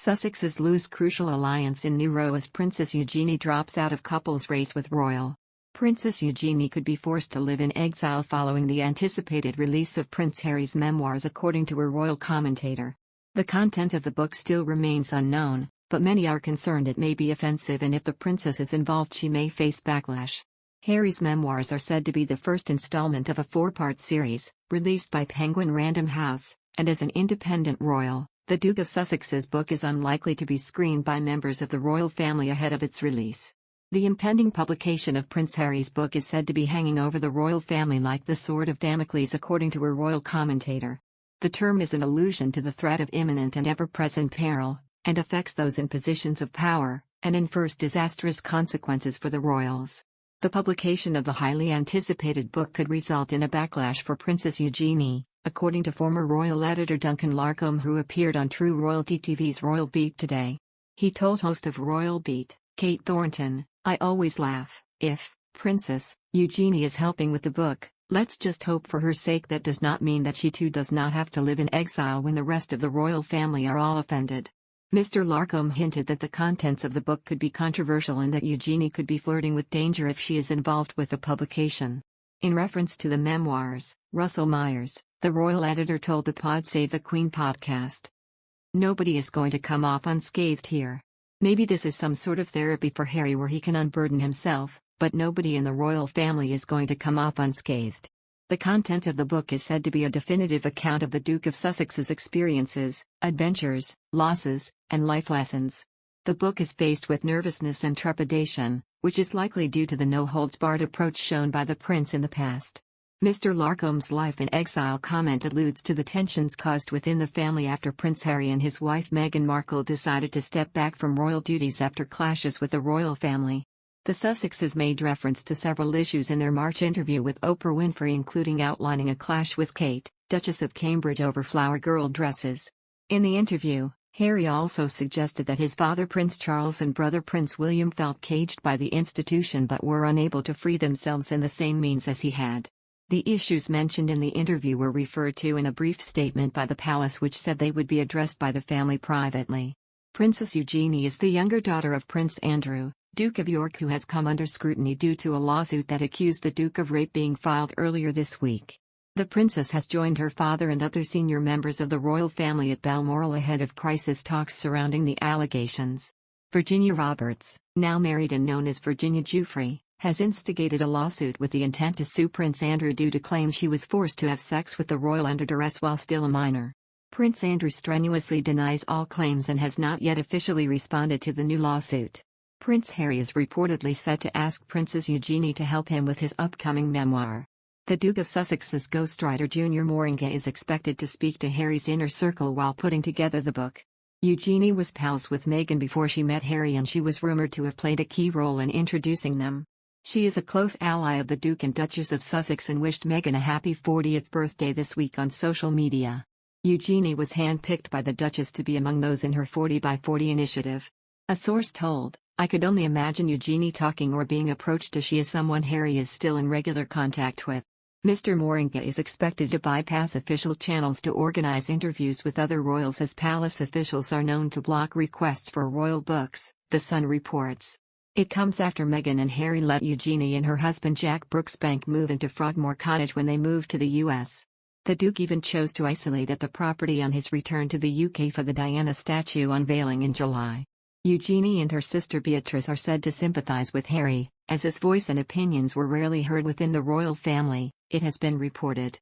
Sussexes lose crucial alliance in new row as Princess Eugenie drops out of couples race with royal. Princess Eugenie could be forced to live in exile following the anticipated release of Prince Harry's memoirs, according to a royal commentator. The content of the book still remains unknown, but many are concerned it may be offensive, and if the princess is involved she may face backlash. Harry's memoirs are said to be the first installment of a 4-part series, released by Penguin Random House, and as an independent royal, the Duke of Sussex's book is unlikely to be screened by members of the royal family ahead of its release. The impending publication of Prince Harry's book is said to be hanging over the royal family like the sword of Damocles, according to a royal commentator. The term is an allusion to the threat of imminent and ever-present peril, and affects those in positions of power, and infers disastrous consequences for the royals. The publication of the highly anticipated book could result in a backlash for Princess Eugenie, according to former royal editor Duncan Larcombe, who appeared on True Royalty TV's Royal Beat today. He told host of Royal Beat, Kate Thornton, "I always laugh, if Princess Eugenie is helping with the book, let's just hope for her sake that does not mean that she too does not have to live in exile when the rest of the royal family are all offended." Mr. Larcombe hinted that the contents of the book could be controversial and that Eugenie could be flirting with danger if she is involved with the publication. In reference to the memoirs, Russell Myers, the royal editor, told the Pod Save the Queen podcast, "Nobody is going to come off unscathed here. Maybe this is some sort of therapy for Harry where he can unburden himself, but nobody in the royal family is going to come off unscathed." The content of the book is said to be a definitive account of the Duke of Sussex's experiences, adventures, losses, and life lessons. The book is faced with nervousness and trepidation, which is likely due to the no-holds-barred approach shown by the prince in the past. Mr. Larcombe's life in exile comment alludes to the tensions caused within the family after Prince Harry and his wife Meghan Markle decided to step back from royal duties after clashes with the royal family. The Sussexes made reference to several issues in their March interview with Oprah Winfrey, including outlining a clash with Kate, Duchess of Cambridge, over flower girl dresses. In the interview, Harry also suggested that his father Prince Charles and brother Prince William felt caged by the institution but were unable to free themselves in the same means as he had. The issues mentioned in the interview were referred to in a brief statement by the palace, which said they would be addressed by the family privately. Princess Eugenie is the younger daughter of Prince Andrew, Duke of York, who has come under scrutiny due to a lawsuit that accused the Duke of rape being filed earlier this week. The princess has joined her father and other senior members of the royal family at Balmoral ahead of crisis talks surrounding the allegations. Virginia Roberts, now married and known as Virginia Giuffre, has instigated a lawsuit with the intent to sue Prince Andrew due to claims she was forced to have sex with the royal under duress while still a minor. Prince Andrew strenuously denies all claims and has not yet officially responded to the new lawsuit. Prince Harry is reportedly set to ask Princess Eugenie to help him with his upcoming memoir. The Duke of Sussex's ghostwriter Junior Moringa is expected to speak to Harry's inner circle while putting together the book. Eugenie was pals with Meghan before she met Harry, and she was rumored to have played a key role in introducing them. She is a close ally of the Duke and Duchess of Sussex and wished Meghan a happy 40th birthday this week on social media. Eugenie was handpicked by the Duchess to be among those in her 40 by 40 initiative. A source told, "I could only imagine Eugenie talking or being approached, as she is someone Harry is still in regular contact with." Mr. Moringa is expected to bypass official channels to organize interviews with other royals, as palace officials are known to block requests for royal books, The Sun reports. It comes after Meghan and Harry let Eugenie and her husband Jack Brooksbank move into Frogmore Cottage when they moved to the U.S. The Duke even chose to isolate at the property on his return to the UK for the Diana statue unveiling in July. Eugenie and her sister Beatrice are said to sympathize with Harry, as his voice and opinions were rarely heard within the royal family, it has been reported.